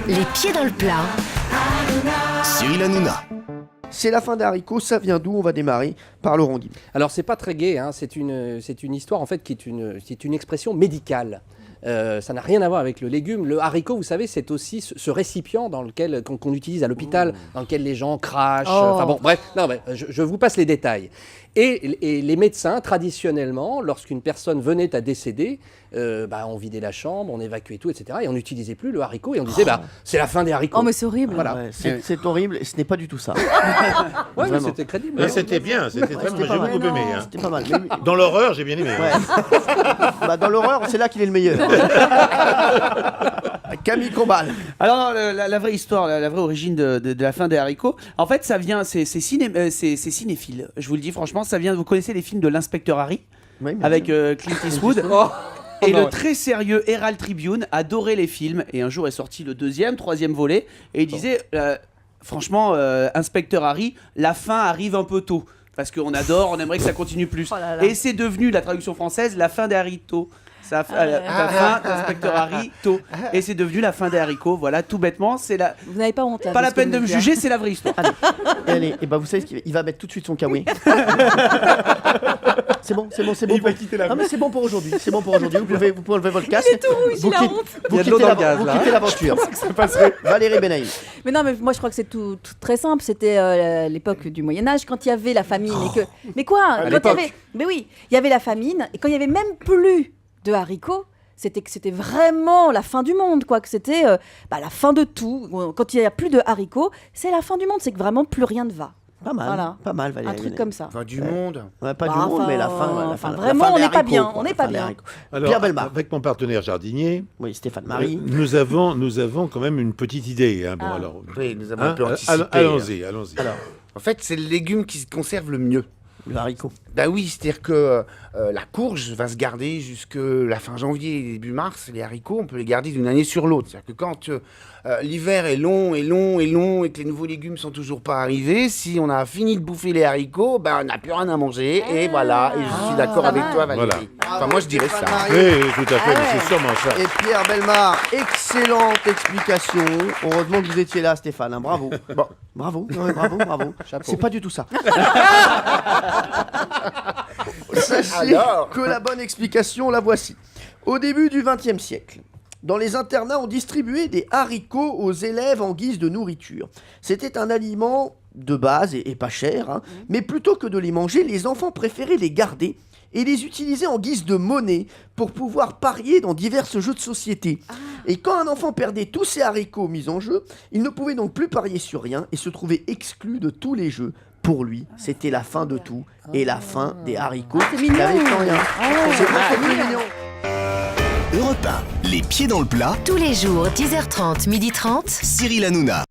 Les pieds dans le plat. Cyril Hanouna. C'est la fin des haricots, ça vient d'où? On va démarrer par Laurent Guim. Alors c'est pas très gai, hein. C'est une histoire en fait qui est une expression médicale. Ça n'a rien à voir avec le légume. Le haricot, vous savez, c'est aussi ce récipient dans lequel qu'on utilise à l'hôpital, dans lequel les gens crachent. Enfin bon, bref, non, mais je vous passe les détails. Et les médecins, traditionnellement, lorsqu'une personne venait à décéder, on vidait la chambre, on évacuait tout, etc. Et on n'utilisait plus le haricot et on disait, c'est la fin des haricots. Oh, mais c'est horrible. Voilà. Ouais, c'est horrible, ce n'est pas du tout ça. Ouais, mais Vraiment. c'était crédible. Mais c'était bien, c'était très c'était bien. pas J'ai mal. beaucoup aimé. Hein. C'était pas mal. Dans l'horreur, j'ai bien aimé. Ouais. Dans l'horreur, c'est là qu'il est le meilleur. Camille Combal. Alors non, la vraie histoire, la vraie origine de la fin des haricots, en fait ça vient, c'est cinéphile, je vous le dis franchement, ça vient, vous connaissez les films de l'inspecteur Harry, Oui, bien avec sûr. Clint Eastwood. Et le très sérieux Herald Tribune adorait les films, et un jour est sorti le troisième volet, et il disait, franchement, inspecteur Harry, la fin arrive un peu tôt, parce qu'on adore, on aimerait que ça continue plus. Oh là là. Et c'est devenu, la traduction française, la fin des haricots. La fin d'inspecteur Harry, tôt. Et c'est devenu la fin des haricots, voilà, tout bêtement, c'est la... Vous n'avez pas honte là. Pas de la ce que peine de vous me dites, juger, c'est la vraie histoire. Allez, et vous savez ce qu'il va, il va mettre tout de suite son kawaii. C'est bon. Il va quitter la Non mais c'est bon pour aujourd'hui. C'est bon pour aujourd'hui. Vous pouvez enlever votre casque. Il est tout rouge, il a honte. Il y a de l'eau dans le gaz, vous là, quittez l'aventure. Valérie Benaïm. Mais non, mais moi je crois que c'est tout très simple. C'était l'époque du Moyen-Âge quand il y avait la famine et que. Mais quoi quand il y avait... Mais oui, il y avait la famine et quand il y avait même plus de haricots. C'était que c'était vraiment la fin du monde, quoi. Que c'était la fin de tout. Quand il n'y a plus de haricots, c'est la fin du monde. C'est que vraiment plus rien ne va. Pas mal. Voilà. Pas mal Valérie. Un truc Benaïm. comme ça. Enfin, du monde. Ouais, pas du Bah, monde, enfin, mais la fin. enfin, la vraiment, fin on des n'est pas haricots, bien, quoi, on n'est la pas fin des bien. haricots. Alors, Pierre Bellemare. avec mon partenaire jardinier, Oui, Stéphane Marie. nous avons quand même une petite idée. Hein. Bon, Ah. alors, Oui, nous avons hein, un peu anticipé. allons-y. Alors, En fait, c'est le légume qui se conserve le mieux. le haricot. Bah oui, c'est-à-dire que la courge va se garder jusque la fin janvier et début mars. Les haricots, on peut les garder d'une année sur l'autre. C'est-à-dire que quand l'hiver est long et que les nouveaux légumes sont toujours pas arrivés, si on a fini de bouffer les haricots, on n'a plus rien à manger. Et voilà, et je suis d'accord avec toi, Valérie. Voilà. Enfin, moi, je dirais ça. Stéphane Oui, Marie. tout à fait, mais c'est sûrement ça. Et Pierre Bellemare, excellente explication. Heureusement que vous étiez là, Stéphane. Hein, bravo. Bon, bravo. Non, mais bravo. C'est pas du tout ça. Sachez Alors que la bonne explication, la voici. Au début du XXe siècle, dans les internats, on distribuait des haricots aux élèves en guise de nourriture. C'était un aliment de base et pas cher, hein, mais plutôt que de les manger, les enfants préféraient les garder et les utiliser en guise de monnaie pour pouvoir parier dans divers jeux de société. Et quand un enfant perdait tous ses haricots mis en jeu, il ne pouvait donc plus parier sur rien et se trouvait exclu de tous les jeux. Pour lui, c'était la fin de tout et la fin des haricots. c'est mignon. Il n'avait plus rien. C'est beaucoup plus mignon. Europe 1. Les pieds dans le plat. Tous les jours, 10h30, 12h30. Cyril Hanouna.